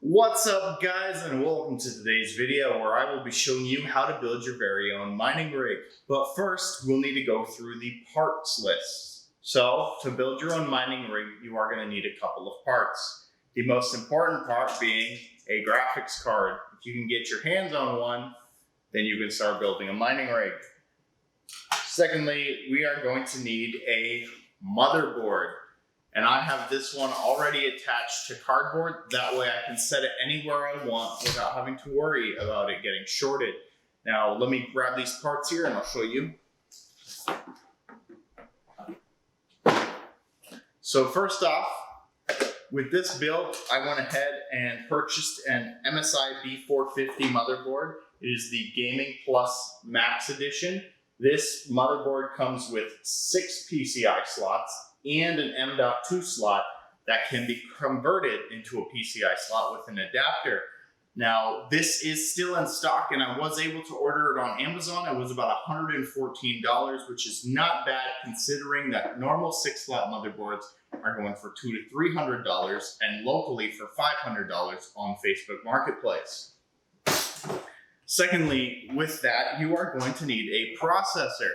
What's up, guys, and welcome to today's video where I will be showing you how to build your very own mining rig. But first, we'll need to go through the parts list. So, to build your own mining rig, you are going to need a couple of parts. The most important part being a graphics card. If you can get your hands on one, then you can start building a mining rig. Secondly, we are going to need a motherboard. And I have this one already attached to cardboard. That way I can set it anywhere I want without having to worry about it getting shorted. Now, let me grab these parts here and I'll show you. So first off, with this build, I went ahead and purchased an MSI B450 motherboard. It is the Gaming Plus Max Edition. This motherboard comes with 6 PCI slots and an M.2 slot that can be converted into a PCI slot with an adapter. Now, this is still in stock and I was able to order it on Amazon. It was about $114, which is not bad considering that normal 6-slot motherboards are going for $200 to $300 and locally for $500 on Facebook Marketplace. Secondly, with that, you are going to need a processor.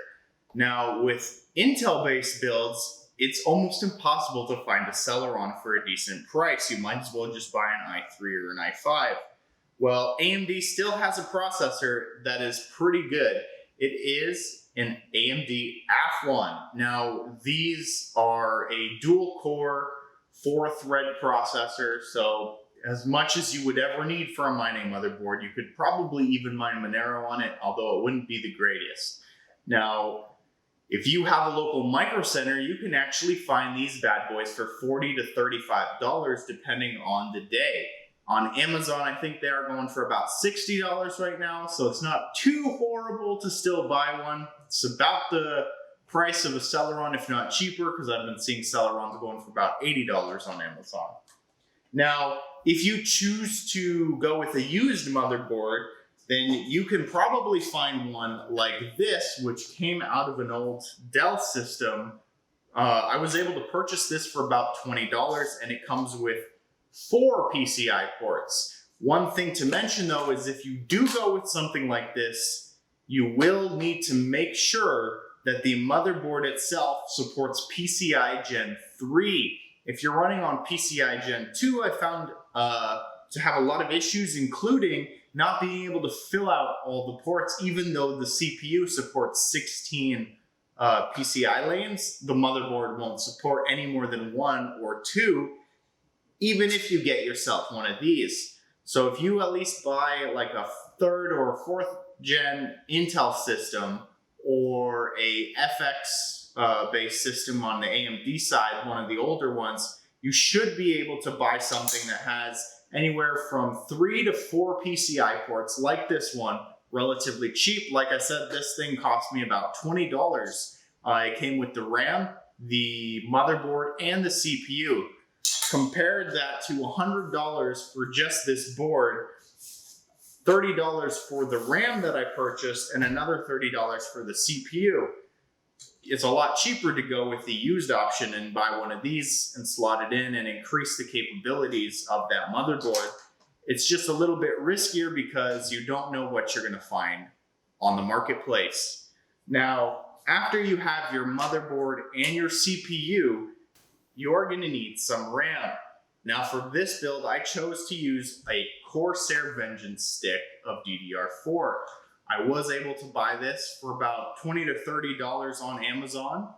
Now, with Intel-based builds, it's almost impossible to find a Celeron for a decent price. You might as well just buy an i3 or an i5. Well, AMD still has a processor that is pretty good. It is an AMD AF1. Now, these are a dual-core, 4-thread processor, so as much as you would ever need for a mining motherboard, you could probably even mine Monero on it, although it wouldn't be the greatest. Now, if you have a local micro center, you can actually find these bad boys for $40 to $35 depending on the day. On Amazon, I think they are going for about $60 right now, so it's not too horrible to still buy one. It's about the price of a Celeron, if not cheaper, because I've been seeing Celerons going for about $80 on Amazon. Now, if you choose to go with a used motherboard, then you can probably find one like this, which came out of an old Dell system. I was able to purchase this for about $20, and it comes with 4 PCI ports. One thing to mention, though, is if you do go with something like this, you will need to make sure that the motherboard itself supports PCI Gen 3. If you're running on PCI Gen 2, I found to have a lot of issues, including not being able to fill out all the ports. Even though the CPU supports 16 PCI lanes, the motherboard won't support any more than 1 or 2, even if you get yourself one of these. So if you at least buy like a 3rd or 4th gen Intel system or a FX based system on the AMD side, one of the older ones, you should be able to buy something that has anywhere from 3 to 4 PCI ports like this one, relatively cheap. Like I said, this thing cost me about $20. It came with the RAM, the motherboard, and the CPU. Compared that to $100 for just this board, $30 for the RAM that I purchased, and another $30 for the CPU. It's a lot cheaper to go with the used option and buy one of these and slot it in and increase the capabilities of that motherboard. It's just a little bit riskier because you don't know what you're going to find on the marketplace. Now, after you have your motherboard and your CPU, you're going to need some RAM. Now, for this build, I chose to use a Corsair Vengeance stick of DDR4. I was able to buy this for about $20 to $30 on Amazon,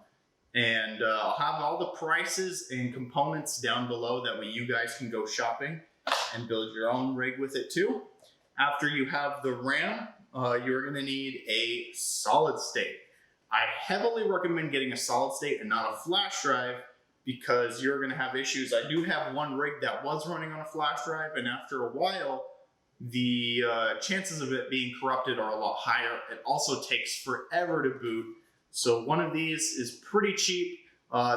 and I'll have all the prices and components down below. That way you guys can go shopping and build your own rig with it too. After you have the RAM, you're going to need a solid state. I heavily recommend getting a solid state and not a flash drive because you're going to have issues. I do have one rig that was running on a flash drive, and after a while, the chances of it being corrupted are a lot higher. It also takes forever to boot. So one of these is pretty cheap.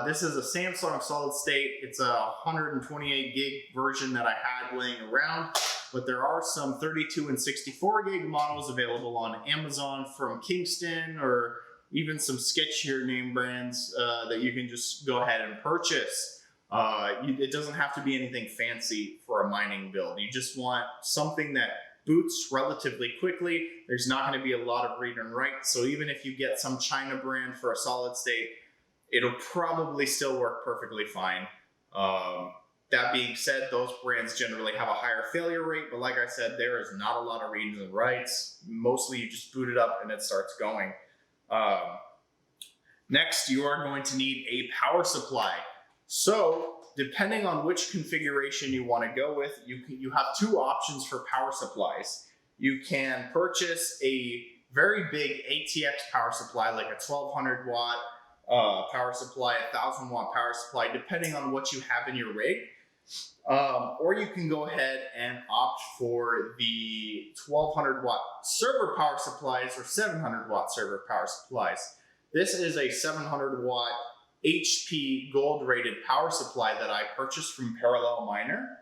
This is a Samsung solid state. It's a 128 gig version that I had laying around, but there are some 32 and 64 gig models available on Amazon from Kingston, or even some sketchier name brands that you can just go ahead and purchase. It doesn't have to be anything fancy for a mining build. You just want something that boots relatively quickly. There's not going to be a lot of read and write. So even if you get some China brand for a solid state, it'll probably still work perfectly fine. That being said, those brands generally have a higher failure rate, but like I said, there is not a lot of reads and writes. Mostly you just boot it up and it starts going. Next, you are going to need a power supply. So depending on which configuration you want to go with, you have two options for power supplies. You can purchase a very big ATX power supply, like a 1200 watt power supply, 1000 watt power supply, depending on what you have in your rig. Or you can go ahead and opt for the 1200 watt server power supplies or 700 watt server power supplies. This is a 700 watt HP gold rated power supply that I purchased from Parallel Miner.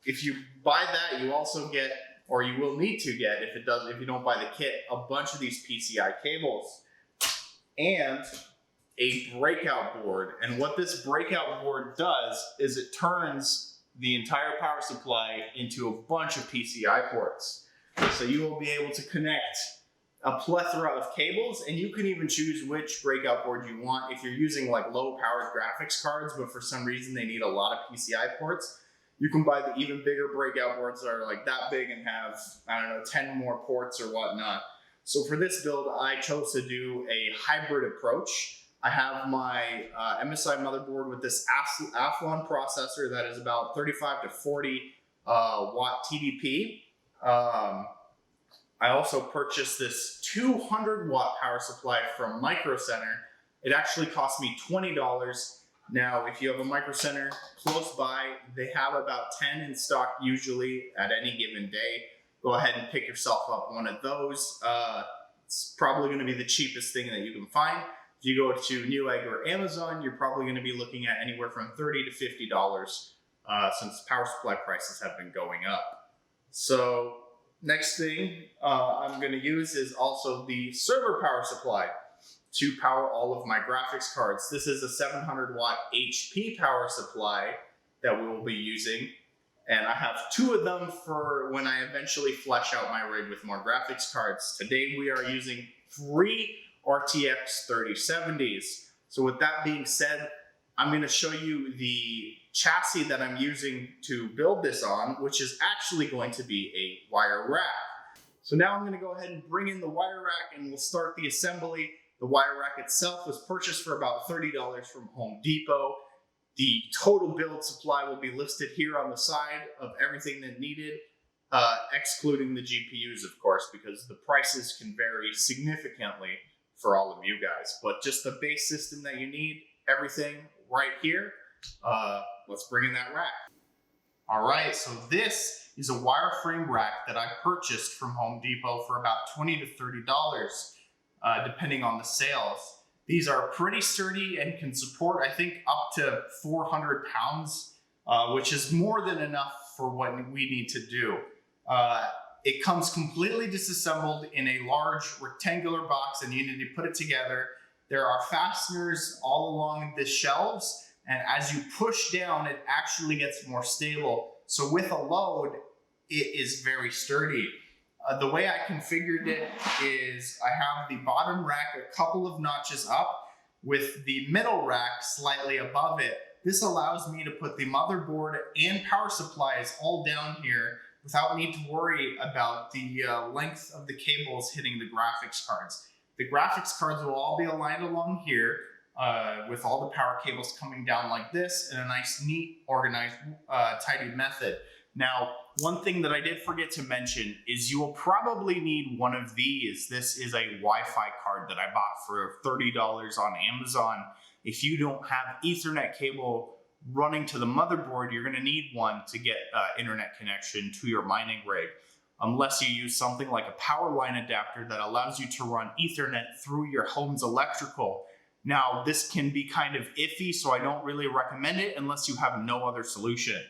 If you buy that, you also get, or you will need to get, if you don't buy the kit, a bunch of these PCI cables and a breakout board. And what this breakout board does is it turns the entire power supply into a bunch of PCI ports. So you will be able to connect a plethora of cables, and you can even choose which breakout board you want. If you're using like low powered graphics cards, but for some reason they need a lot of PCI ports, you can buy the even bigger breakout boards that are like that big and have, I don't know, 10 more ports or whatnot. So for this build, I chose to do a hybrid approach. I have my MSI motherboard with this Athlon processor that is about 35 to 40 watt TDP. I also purchased this 200 watt power supply from Micro Center. It actually cost me $20. Now, if you have a Micro Center close by, they have about 10 in stock usually at any given day. Go ahead and pick yourself up one of those. It's probably going to be the cheapest thing that you can find. If you go to Newegg or Amazon, you're probably going to be looking at anywhere from $30 to $50 since power supply prices have been going up. So next thing I'm going to use is also the server power supply to power all of my graphics cards. This is a 700 watt HP power supply that we will be using. And I have two of them for when I eventually flesh out my rig with more graphics cards. Today we are using 3 RTX 3070s. So with that being said, I'm going to show you the chassis that I'm using to build this on, which is actually going to be a wire rack. So now I'm going to go ahead and bring in the wire rack and we'll start the assembly. The wire rack itself was purchased for about $30 from Home Depot. The total build supply will be listed here on the side of everything that needed, excluding the GPUs, of course, because the prices can vary significantly for all of you guys. But just the base system that you need, everything right here. Let's bring in that rack. All right, so this is a wireframe rack that I purchased from Home Depot for about $20 to $30, depending on the sales. These are pretty sturdy and can support, I think, up to 400 pounds, which is more than enough for what we need to do. It comes completely disassembled in a large rectangular box and you need to put it together. There are fasteners all along the shelves, and as you push down, it actually gets more stable. So with a load, it is very sturdy. The way I configured it is I have the bottom rack a couple of notches up with the middle rack slightly above it. This allows me to put the motherboard and power supplies all down here without need to worry about the length of the cables hitting the graphics cards. The graphics cards will all be aligned along here with all the power cables coming down like this in a nice, neat, organized, tidy method. Now, one thing that I did forget to mention is you will probably need one of these. This is a Wi-Fi card that I bought for $30 on Amazon. If you don't have Ethernet cable running to the motherboard, you're going to need one to get internet connection to your mining rig, unless you use something like a power line adapter that allows you to run Ethernet through your home's electrical. Now, this can be kind of iffy, so I don't really recommend it unless you have no other solution.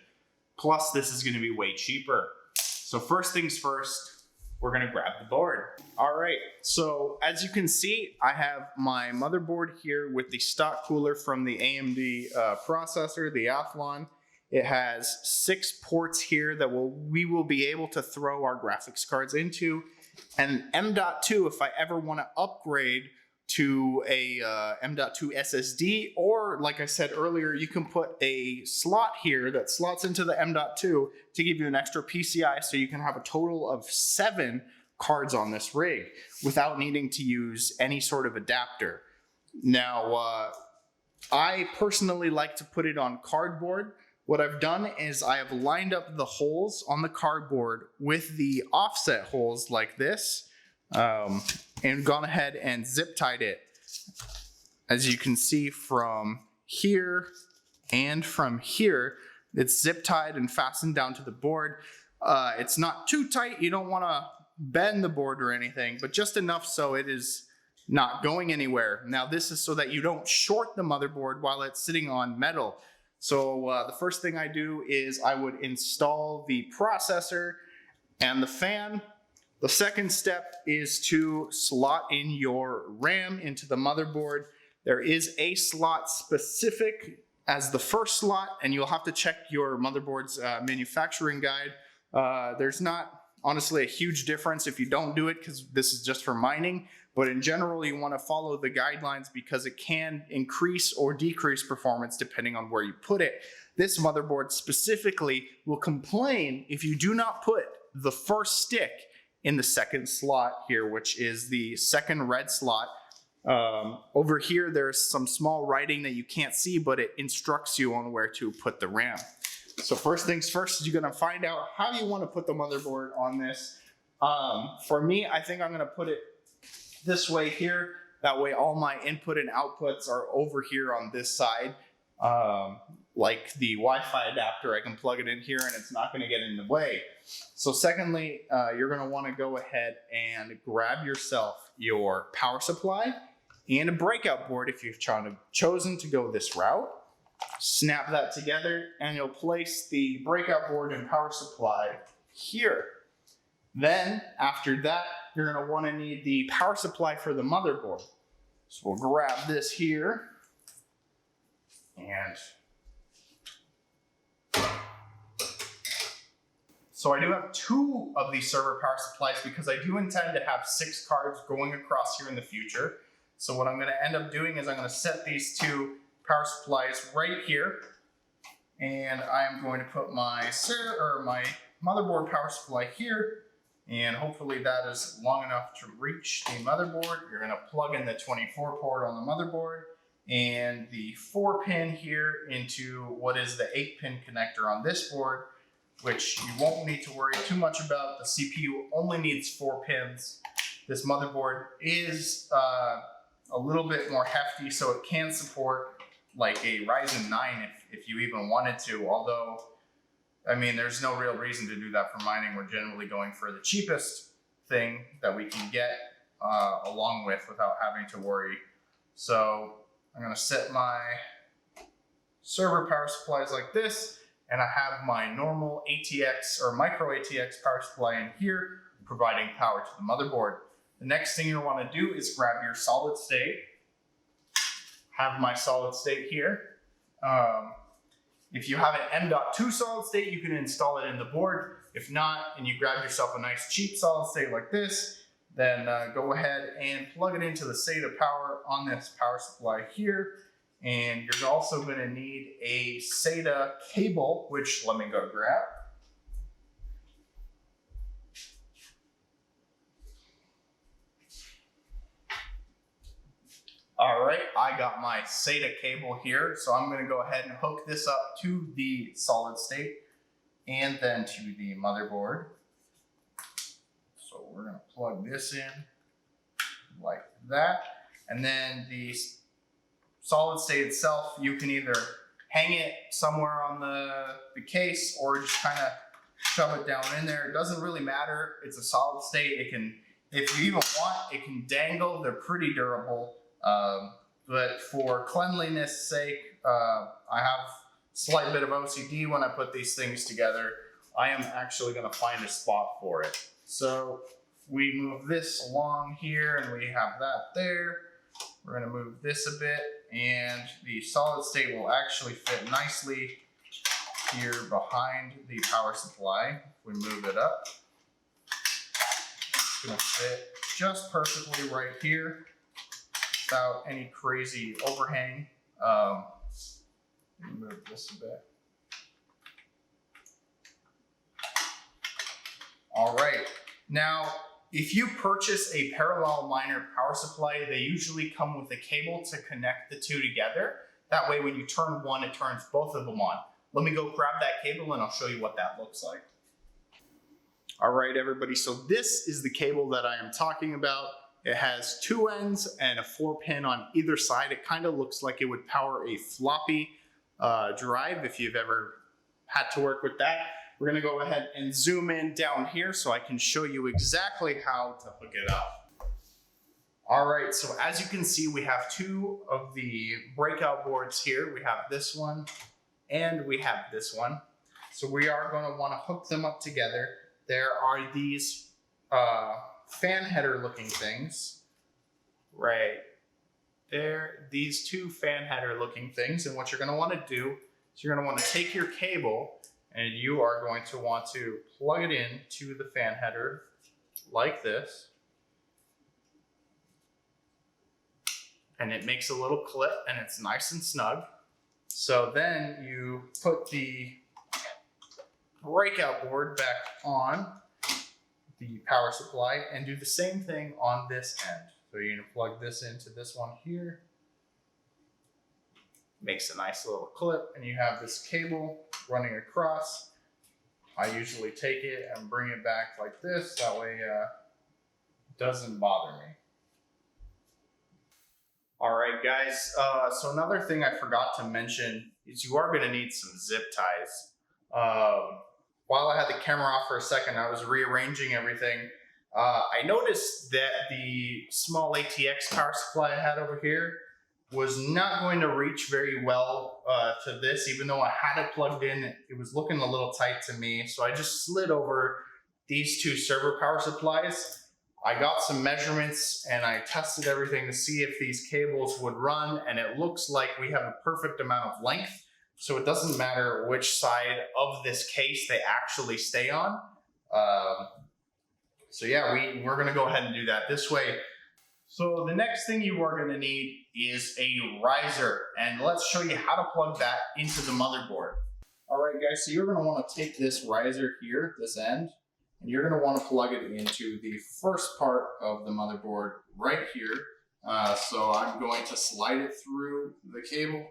Plus, this is going to be way cheaper. So first things first, we're gonna grab the board. All right, so as you can see, I have my motherboard here with the stock cooler from the AMD processor, the Athlon. It has 6 ports here that we will be able to throw our graphics cards into. And M.2, if I ever want to upgrade to a M.2 SSD, or like I said earlier, you can put a slot here that slots into the M.2 to give you an extra PCI, so you can have a total of 7 cards on this rig without needing to use any sort of adapter. Now, I personally like to put it on cardboard. What I've done is I have lined up the holes on the cardboard with the offset holes like this, and gone ahead and zip tied it. As you can see from here and from here, it's zip tied and fastened down to the board. It's not too tight. You don't want to bend the board or anything, but just enough so it is not going anywhere. Now this is so that you don't short the motherboard while it's sitting on metal. So the first thing I do is I would install the processor and the fan. The second step is to slot in your RAM into the motherboard. There is a slot specific as the first slot, and you'll have to check your motherboard's manufacturing guide. There's not honestly a huge difference if you don't do it, because this is just for mining. But in general, you want to follow the guidelines because it can increase or decrease performance depending on where you put it. This motherboard specifically will complain if you do not put the first stick in the second slot here, which is the second red slot. Over here, there's some small writing that you can't see, but it instructs you on where to put the RAM. So first things first, you're gonna find out how you wanna put the motherboard on this. For me, I think I'm gonna put it this way here. That way all my input and outputs are over here on this side. Like the Wi-Fi adapter, I can plug it in here and it's not gonna get in the way. So secondly, you're gonna wanna go ahead and grab yourself your power supply and a breakout board if you've chosen to go this route. Snap that together and you'll place the breakout board and power supply here. Then after that, you're gonna wanna need the power supply for the motherboard. So we'll grab this here and so I do have 2 of these server power supplies because I do intend to have 6 cards going across here in the future. So what I'm gonna end up doing is I'm gonna set these 2 power supplies right here, and I am going to put my motherboard power supply here, and hopefully that is long enough to reach the motherboard. You're gonna plug in the 24 port on the motherboard and the 4-pin here into what is the 8-pin connector on this board, which you won't need to worry too much about. The CPU only needs 4 pins. This motherboard is a little bit more hefty, so it can support like a Ryzen 9 if you even wanted to, although, I mean, there's no real reason to do that for mining. We're generally going for the cheapest thing that we can get along without having to worry. So I'm gonna set my server power supplies like this, and I have my normal ATX or micro ATX power supply in here, providing power to the motherboard. The next thing you'll wanna do is grab your solid state. Have my solid state here. If you have an M.2 solid state, you can install it in the board. If not, and you grab yourself a nice cheap solid state like this, then go ahead and plug it into the SATA power on this power supply here. And you're also gonna need a SATA cable, which let me go grab. All right, I got my SATA cable here, so I'm gonna go ahead and hook this up to the solid state and then to the motherboard. So we're gonna plug this in like that. And then the solid state itself, you can either hang it somewhere on the case or just kind of shove it down in there. It doesn't really matter, it's a solid state. It can, if you even want, it can dangle. They're pretty durable. But for cleanliness sake, I have a slight bit of OCD when I put these things together. I am actually going to find a spot for it. So we move this along here and we have that there. We're going to move this a bit, and the solid state will actually fit nicely here behind the power supply. If we move it up, it's going to fit just perfectly right here without any crazy overhang. Move this a bit. All right. Now, if you purchase a parallel liner power supply, they usually come with a cable to connect the two together. That way, when you turn one, it turns both of them on. Let me go grab that cable and I'll show you what that looks like. All right, everybody. So this is the cable that I am talking about. It has 2 ends and a 4-pin on either side. It kind of looks like it would power a floppy drive if you've ever had to work with that. We're gonna go ahead and zoom in down here so I can show you exactly how to hook it up. All right, so as you can see, we have 2 of the breakout boards here. We have this one and we have this one. So we are gonna wanna hook them up together. There are these fan header looking things right there, these 2 fan header looking things. And what you're gonna wanna do is you're gonna wanna take your cable and you are going to want to plug it in to the fan header like this. And it makes a little clip and it's nice and snug. So then you put the breakout board back on the power supply and do the same thing on this end. So you're gonna plug this into this one here. Makes a nice little clip and you have this cable running across. I usually take it and bring it back like this. That way it doesn't bother me. All right, guys. So another thing I forgot to mention is you are gonna need some zip ties. While I had the camera off for a second, I was rearranging everything. I noticed that the small ATX power supply I had over here was not going to reach very well to this, even though I had it plugged in. It was looking a little tight to me, so I just slid over these 2 server power supplies. I got some measurements and I tested everything to see if these cables would run, and it looks like we have a perfect amount of length, so it doesn't matter which side of this case they actually stay on. So yeah, we're gonna go ahead and do that this way. So the next thing you are going to need is a riser, and let's show you how to plug that into the motherboard. All right, guys, so you're going to want to take this riser here, this end, and you're going to want to plug it into the first part of the motherboard right here. So I'm going to slide it through the cable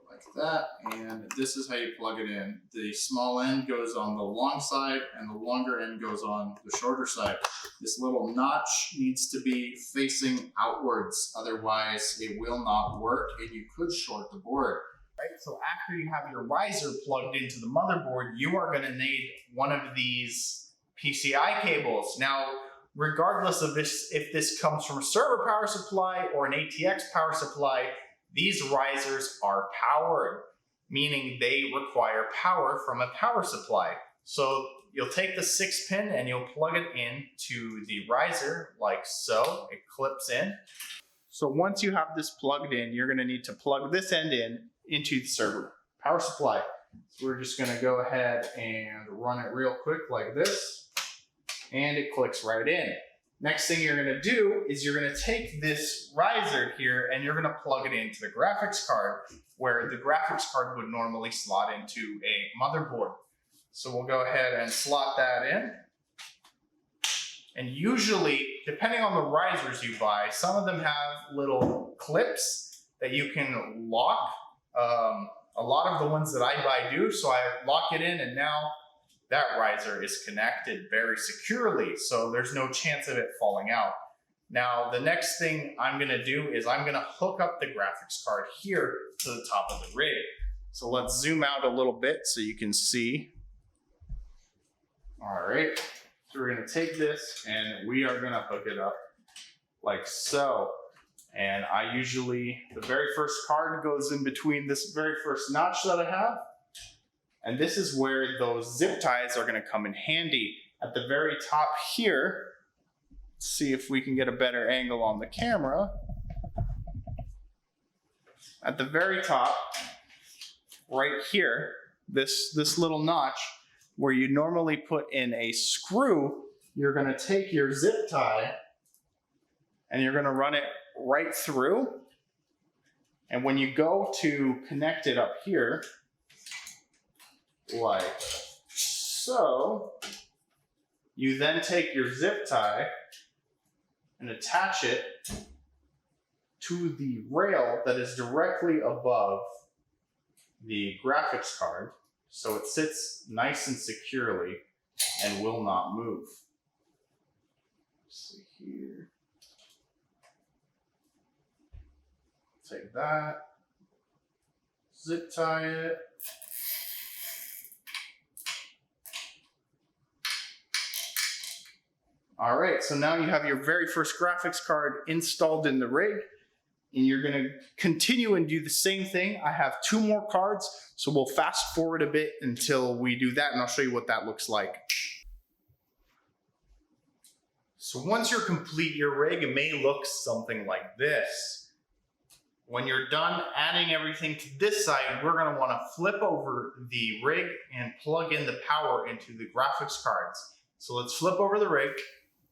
like that, and this is how you plug it in. The small end goes on the long side and the longer end goes on the shorter side. This little notch needs to be facing outwards, otherwise it will not work and you could short the board. Right? So after you have your riser plugged into the motherboard, you are going to need one of these PCI cables. Now, regardless of this, if this comes from a server power supply or an ATX power supply, these risers are powered, meaning they require power from a power supply. So you'll take the 6-pin and you'll plug it into the riser like so. It clips in. So once you have this plugged in, you're going to need to plug this end into the server power supply. So we're just going to go ahead and run it real quick like this, and it clicks right in. Next thing you're going to do is you're going to take this riser here and you're going to plug it into the graphics card, where the graphics card would normally slot into a motherboard. So we'll go ahead and slot that in. And usually, depending on the risers you buy, some of them have little clips that you can lock. A lot of the ones that I buy do, so I lock it in and now that riser is connected very securely, so there's no chance of it falling out. Now, the next thing I'm gonna do is I'm gonna hook up the graphics card here to the top of the rig. So let's zoom out a little bit so you can see. All right, so we're gonna take this and we are gonna hook it up like so. And I usually, the very first card goes in between this very first notch that I have. And this is where those zip ties are going to come in handy. at the very top here, let's see if we can get a better angle on the camera. At the very top, right here, this little notch where you normally put in a screw, you're going to take your zip tie and you're going to run it right through. And when you go to connect it up here, like so, you then take your zip tie and attach it to the rail that is directly above the graphics card, so it sits nice and securely and will not move. Let's see here. Take that, zip tie it. All right, so now you have your very first graphics card installed in the rig, and you're gonna continue and do the same thing. I have 2 more cards, so we'll fast forward a bit until we do that, and I'll show you what that looks like. So once you're complete your rig, it may look something like this. When you're done adding everything to this side, we're gonna wanna flip over the rig and plug in the power into the graphics cards. So let's flip over the rig.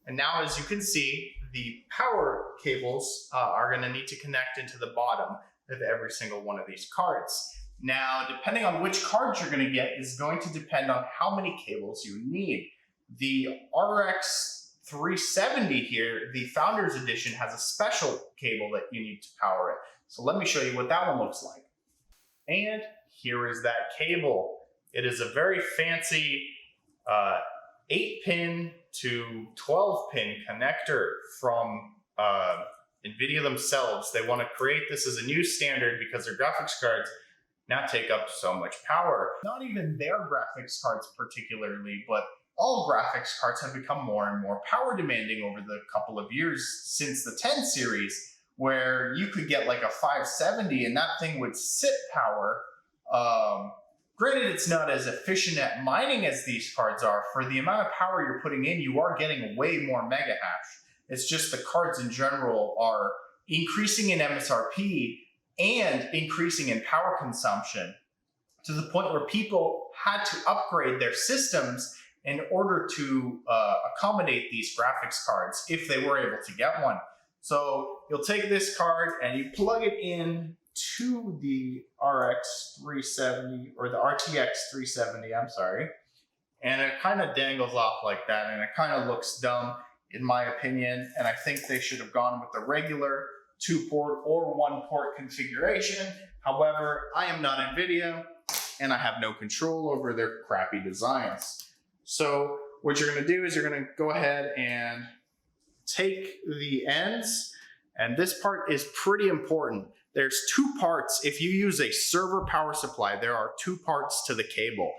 And now, as you can see, the power cables are going to need to connect into the bottom of every single one of these cards. Now, depending on which cards you're going to get is going to depend on how many cables you need. The RX 370 here, the Founders Edition, has a special cable that you need to power it. So let me show you what that one looks like. And here is that cable. It is a very fancy 8-pin to 12-pin connector from NVIDIA themselves. They want to create this as a new standard because their graphics cards now take up so much power. Not even their graphics cards particularly, but all graphics cards have become more and more power demanding over the couple of years since the 10 series, where you could get like a 570 and that thing would sit power. Granted, it's not as efficient at mining as these cards are. For the amount of power you're putting in, you are getting way more mega hash. It's just the cards in general are increasing in MSRP and increasing in power consumption to the point where people had to upgrade their systems in order to accommodate these graphics cards if they were able to get one. So you'll take this card and you plug it in to the RX 370 or the RTX 370, I'm sorry, and it kind of dangles off like that, and it kind of looks dumb in my opinion, and I think they should have gone with the regular 2-port or 1-port configuration. However, I am not NVIDIA and I have no control over their crappy designs. So what you're going to do is you're going to go ahead and take the ends, and this part is pretty important. There's 2 parts. If you use a server power supply, there are 2 parts to the cable.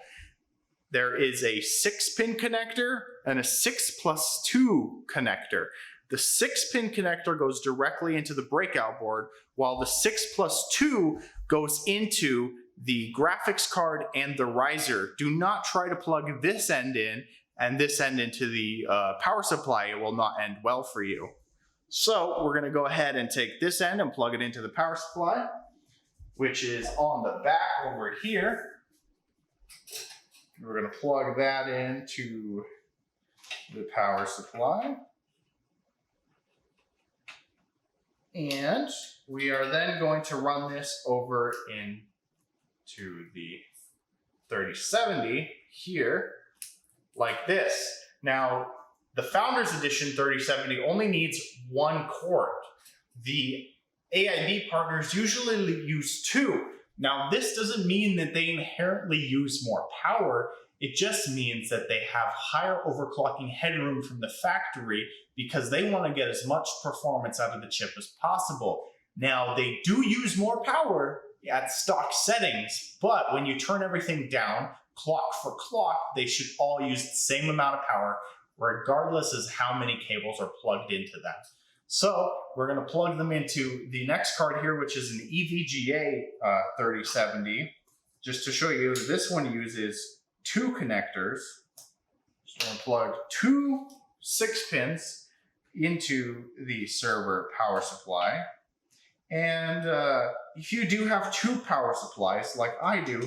There is a 6-pin connector and a 6+2 connector. The 6-pin connector goes directly into the breakout board, while the 6+2 goes into the graphics card and the riser. Do not try to plug this end in and this end into the power supply. It will not end well for you. So we're going to go ahead and take this end and plug it into the power supply, which is on the back over here. We're going to plug that into the power supply. And we are then going to run this over into the 3070 here, like this. Now, the Founders Edition 3070 only needs 1 cord. The AIB partners usually use 2. Now, this doesn't mean that they inherently use more power. It just means that they have higher overclocking headroom from the factory because they want to get as much performance out of the chip as possible. Now, they do use more power at stock settings, but when you turn everything down, clock for clock, they should all use the same amount of power, regardless of how many cables are plugged into them. So we're going to plug them into the next card here, which is an EVGA 3070. Just to show you, this one uses 2 connectors. Just we're going to plug two 6-pins into the server power supply. And if you do have two power supplies, like I do,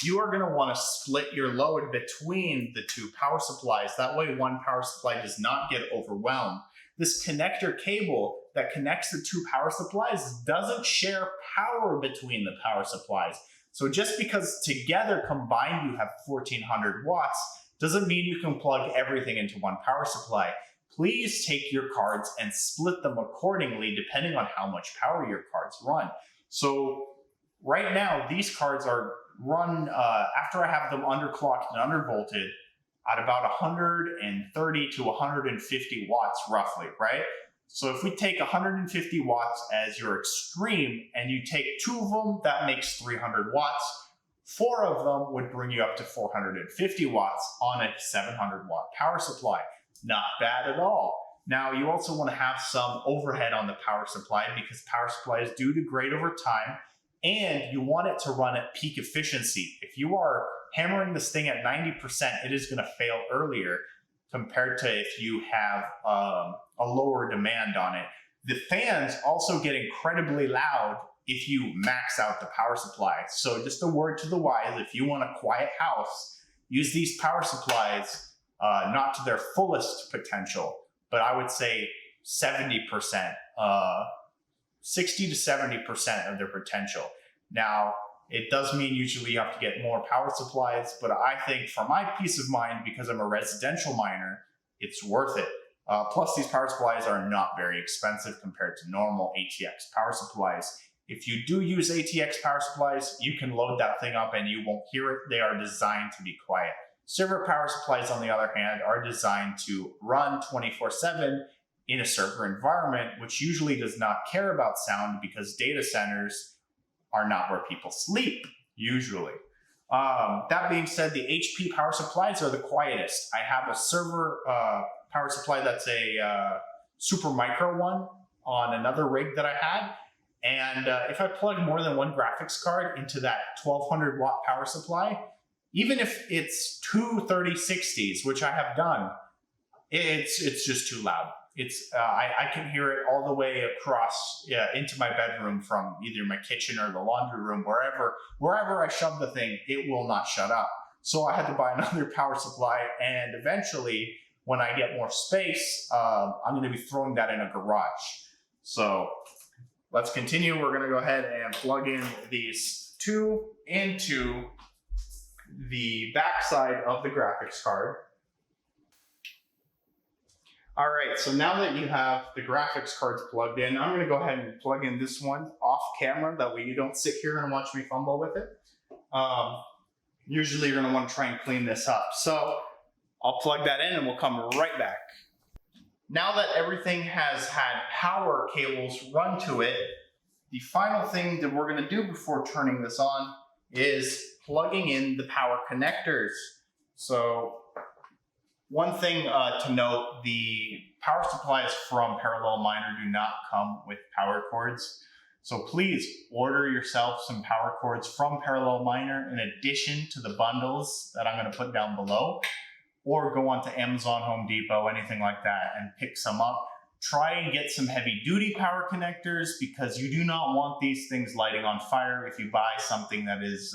you are going to want to split your load between the two power supplies. That way one power supply does not get overwhelmed. This connector cable that connects the two power supplies doesn't share power between the power supplies. So just because together combined you have 1400 watts, doesn't mean you can plug everything into one power supply. Please take your cards and split them accordingly depending on how much power your cards run. So right now, these cards are run, after I have them underclocked and undervolted, at about 130 to 150 watts roughly, right? So if we take 150 watts as your extreme and you take two of them, that makes 300 watts. 4 of them would bring you up to 450 watts on a 700 watt power supply. Not bad at all. Now, you also want to have some overhead on the power supply because power supplies do degrade over time, and you want it to run at peak efficiency. If you are hammering this thing at 90%, it is going to fail earlier compared to if you have a lower demand on it. The fans also get incredibly loud if you max out the power supply. So just a word to the wise, if you want a quiet house, use these power supplies not to their fullest potential, but I would say 70%, 60 to 70% of their potential. Now, it does mean usually you have to get more power supplies, but I think for my peace of mind, because I'm a residential miner, it's worth it. Plus, these power supplies are not very expensive compared to normal ATX power supplies. If you do use ATX power supplies, you can load that thing up and you won't hear it. They are designed to be quiet. Server power supplies, on the other hand, are designed to run 24/7 in a server environment, which usually does not care about sound because data centers are not where people sleep, usually. That being said, the HP power supplies are the quietest. I have a server power supply that's a super micro one on another rig that I had. And if I plug more than one graphics card into that 1200 watt power supply, even if it's two 3060s, which I have done, it's just too loud. I can hear it all the way across into my bedroom from either my kitchen or the laundry room, wherever I shove the thing, it will not shut up. So I had to buy another power supply, and eventually, when I get more space, I'm going to be throwing that in a garage. So let's continue. We're going to go ahead and plug in these two into the back side of the graphics card. All right, so now that you have the graphics cards plugged in, I'm going to go ahead and plug in this one off camera. That way you don't sit here and watch me fumble with it. Usually you're going to want to try and clean this up. So I'll plug that in and we'll come right back. Now that everything has had power cables run to it, the final thing that we're going to do before turning this on is plugging in the power connectors. So one thing to note, the power supplies from Parallel Miner do not come with power cords. So please order yourself some power cords from Parallel Miner in addition to the bundles that I'm going to put down below, or go onto Amazon, Home Depot, anything like that, and pick some up. Try and get some heavy duty power connectors because you do not want these things lighting on fire if you buy something that is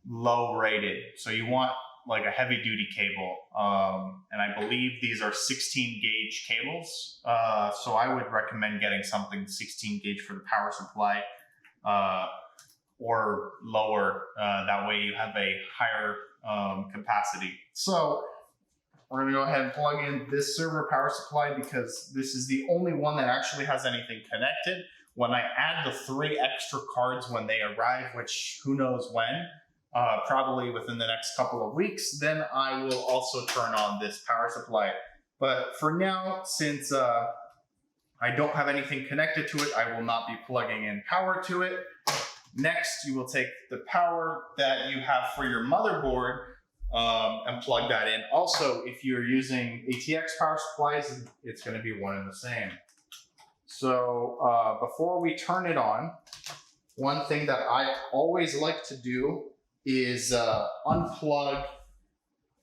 low rated. So you want like a heavy duty cable. And I believe these are 16 gauge cables. So I would recommend getting something 16 gauge for the power supply or lower. That way you have a higher capacity. So we're going to go ahead and plug in this server power supply because this is the only one that actually has anything connected. When I add the 3 extra cards when they arrive, which who knows when, probably within the next couple of weeks, then I will also turn on this power supply. But for now, since I don't have anything connected to it, I will not be plugging in power to it. Next, you will take the power that you have for your motherboard and plug that in. Also, if you're using ATX power supplies, it's going to be one and the same. So before we turn it on, one thing that I always like to do is unplug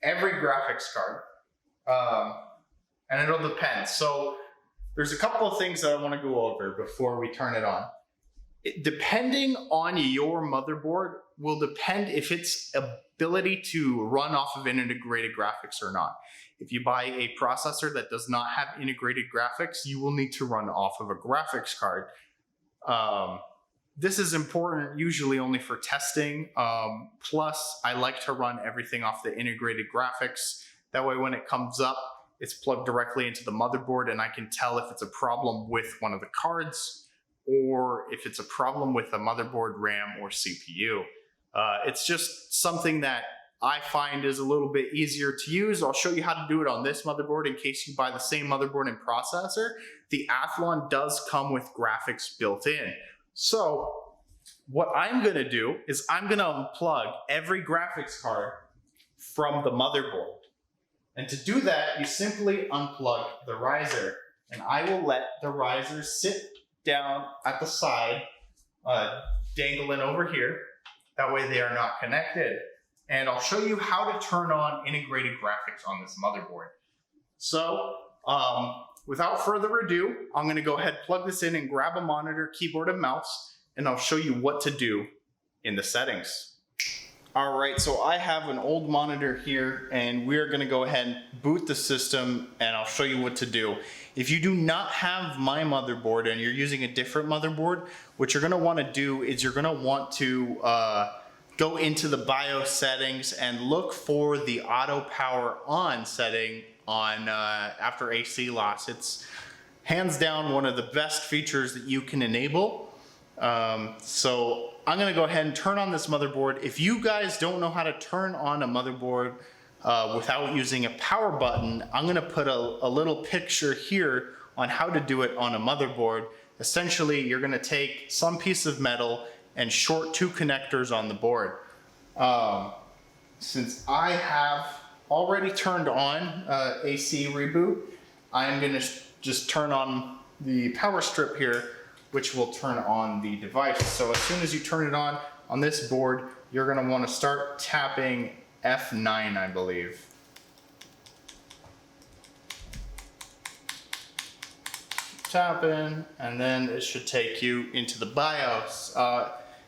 every graphics card, and it'll depend. So there's a couple of things that I want to go over before we turn it on. Depending on your motherboard will depend if its ability to run off of integrated graphics or not. If you buy a processor that does not have integrated graphics, you will need to run off of a graphics card. This is important usually only for testing. Plus, I like to run everything off the integrated graphics. That way when it comes up, it's plugged directly into the motherboard and I can tell if it's a problem with one of the cards or if it's a problem with the motherboard, RAM, or CPU. It's just something that I find is a little bit easier to use. I'll show you how to do it on this motherboard in case you buy the same motherboard and processor. The Athlon does come with graphics built in. So what I'm gonna do is I'm gonna unplug every graphics card from the motherboard. And to do that, you simply unplug the riser. And I will let the riser sit down at the side, dangling over here. That way they are not connected. And I'll show you how to turn on integrated graphics on this motherboard. So without further ado, I'm gonna go ahead, plug this in and grab a monitor, keyboard, and mouse, and I'll show you what to do in the settings. All right, so I have an old monitor here and we're gonna go ahead and boot the system and I'll show you what to do. If you do not have my motherboard and you're using a different motherboard, what you're gonna wanna do is you're gonna want to go into the BIOS settings and look for the auto power on setting on after AC loss. It's hands down one of the best features that you can enable. So I'm gonna go ahead and turn on this motherboard. If you guys don't know how to turn on a motherboard without using a power button, I'm gonna put a little picture here on how to do it on a motherboard. Essentially, you're gonna take some piece of metal and short two connectors on the board. Since I have already turned on AC reboot, I'm gonna just turn on the power strip here, which will turn on the device. So as soon as you turn it on this board, you're gonna wanna start tapping F9, I believe. Tapping, and then it should take you into the BIOS.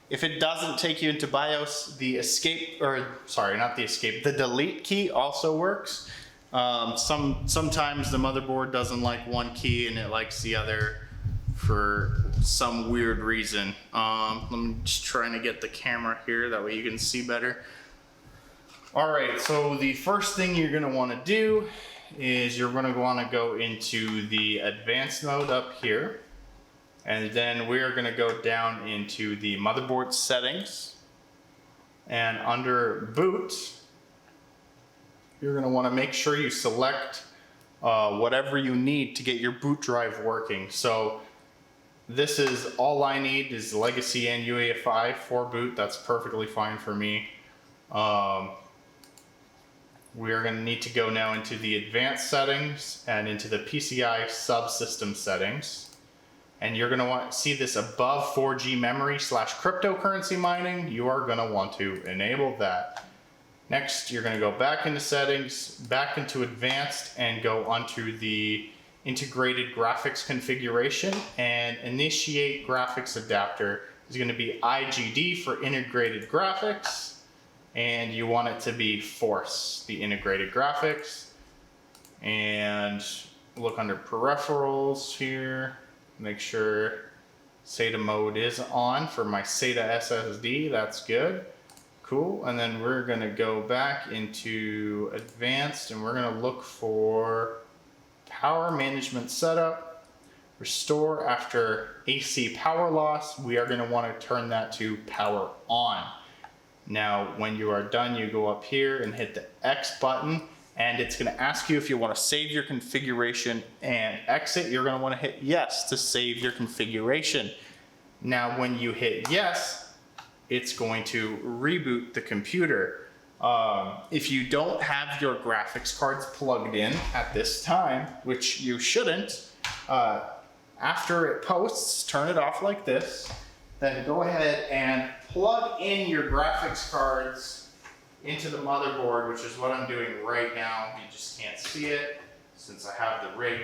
If it doesn't take you into BIOS, the escape, or sorry, not the escape, the delete key also works. Sometimes the motherboard doesn't like one key and it likes the other for some weird reason. I'm just trying to get the camera here, that way you can see better. All right, so the first thing you're gonna wanna do is you're gonna wanna go into the advanced mode up here. And then we're gonna go down into the motherboard settings. And under boot, you're gonna wanna make sure you select whatever you need to get your boot drive working. So this is all I need is legacy and UEFI for boot. That's perfectly fine for me. We are gonna need to go now into the advanced settings and into the PCI subsystem settings. And you're gonna want to see this above 4G memory / cryptocurrency mining. You are gonna want to enable that. Next, you're gonna go back into settings, back into advanced, and go onto the integrated graphics configuration and initiate graphics adapter. Is gonna be IGD for integrated graphics. And you want it to be force, the integrated graphics. And look under peripherals here. Make sure SATA mode is on for my SATA SSD. That's good. Cool. And then we're going to go back into advanced and we're going to look for power management setup, restore after AC power loss. We are going to want to turn that to power on. Now, when you are done, you go up here and hit the X button. And it's gonna ask you if you wanna save your configuration and exit. You're gonna wanna hit yes to save your configuration. Now, when you hit yes, it's going to reboot the computer. If you don't have your graphics cards plugged in at this time, which you shouldn't, after it posts, turn it off like this, then go ahead and plug in your graphics cards into the motherboard, which is what I'm doing right now. You just can't see it since I have the rig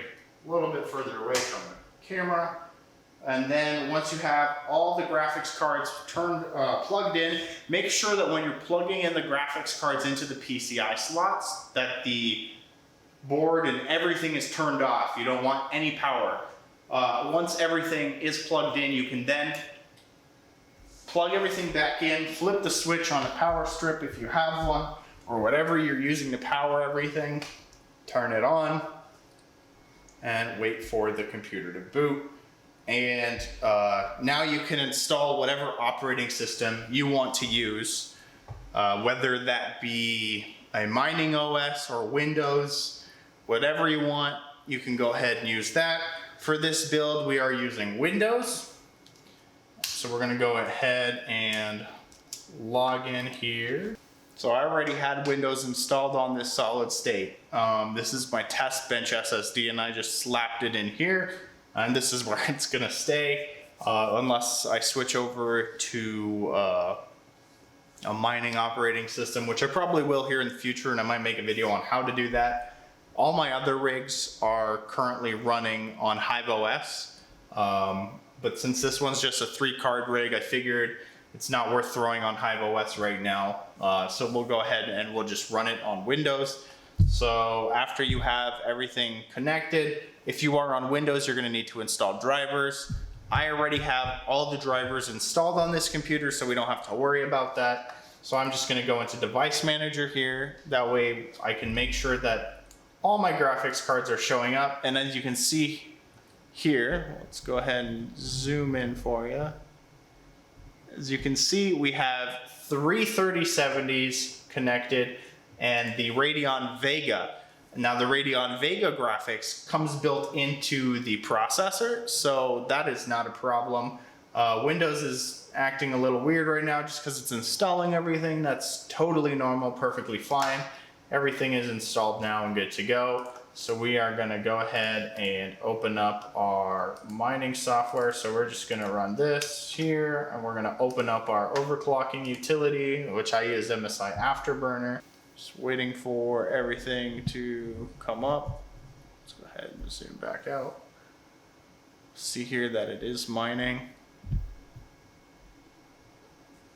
a little bit further away from the camera. And then once you have all the graphics cards plugged in, make sure that when you're plugging in the graphics cards into the PCI slots, that the board and everything is turned off. You don't want any power. Once everything is plugged in, you can then plug everything back in, flip the switch on the power strip if you have one, or whatever you're using to power everything, turn it on, and wait for the computer to boot. And now you can install whatever operating system you want to use, whether that be a mining OS or Windows, whatever you want, you can go ahead and use that. For this build, we are using Windows. So we're gonna go ahead and log in here. So I already had Windows installed on this solid state. This is my test bench SSD and I just slapped it in here. And this is where it's gonna stay unless I switch over to a mining operating system, which I probably will here in the future, and I might make a video on how to do that. All my other rigs are currently running on Hive OS, but since this one's just a 3-card rig, I figured it's not worth throwing on Hive OS right now. So we'll go ahead and we'll just run it on Windows. So after you have everything connected, if you are on Windows, you're gonna need to install drivers. I already have all the drivers installed on this computer, so we don't have to worry about that. So I'm just gonna go into Device Manager here. That way I can make sure that all my graphics cards are showing up. And as you can see here, let's go ahead and zoom in for you. As you can see, we have 3 3070s connected and the Radeon Vega. Now the Radeon Vega graphics comes built into the processor, so that is not a problem. Windows is acting a little weird right now just because it's installing everything. That's totally normal, perfectly fine. Everything is installed now and good to go. So we are gonna go ahead and open up our mining software. So we're just gonna run this here and we're gonna open up our overclocking utility, which I use MSI Afterburner. Just waiting for everything to come up. Let's go ahead and zoom back out. See here that it is mining.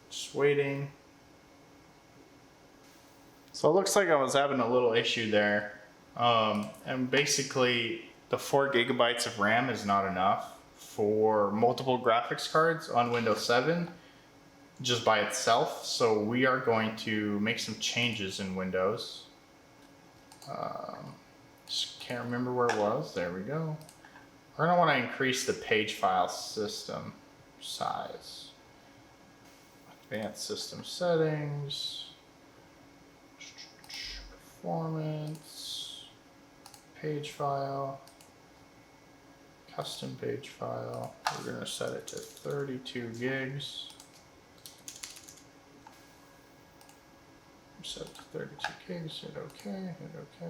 Just waiting. So it looks like I was having a little issue there. And basically the 4 gigabytes of RAM is not enough for multiple graphics cards on Windows 7. Just by itself, so we are going to make some changes in Windows. Just can't remember where it was. There we go. We're gonna want to increase the page file system size. Advanced system settings, performance, page file, custom page file. We're gonna set it to 32 gigs. Set to 32 gigs, hit OK, hit OK.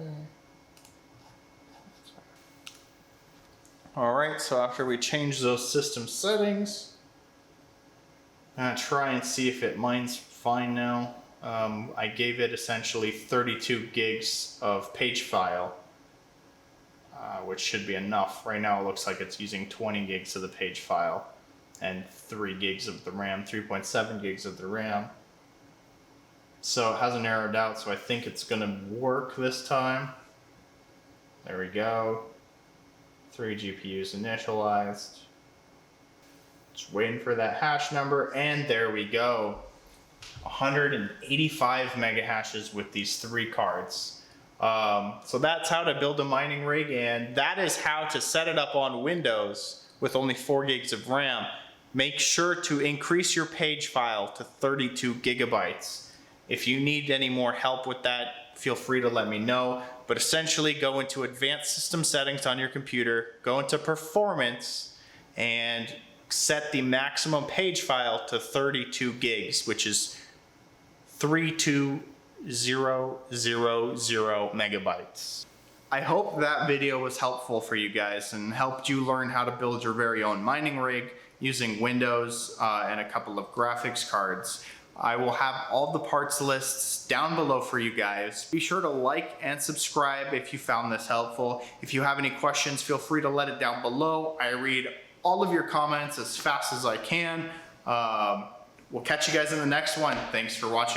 All right, so after we change those system settings, I'm gonna try and see if it mines fine now. I gave it essentially 32 gigs of page file, which should be enough. Right now it looks like it's using 20 gigs of the page file and 3 gigs of the RAM, 3.7 gigs of the RAM. So it hasn't narrowed out, so I think it's gonna work this time. There we go. 3 GPUs initialized. Just waiting for that hash number, and there we go. 185 mega hashes with these 3 cards. So that's how to build a mining rig, and that is how to set it up on Windows with only 4 gigs of RAM. Make sure to increase your page file to 32 gigabytes. If you need any more help with that, feel free to let me know. But essentially go into advanced system settings on your computer, go into performance, and set the maximum page file to 32 gigs, which is 32000 megabytes. I hope that video was helpful for you guys and helped you learn how to build your very own mining rig using Windows and a couple of graphics cards. I will have all the parts lists down below for you guys. Be sure to like and subscribe if you found this helpful. If you have any questions, feel free to let it down below. I read all of your comments as fast as I can. We'll catch you guys in the next one. Thanks for watching.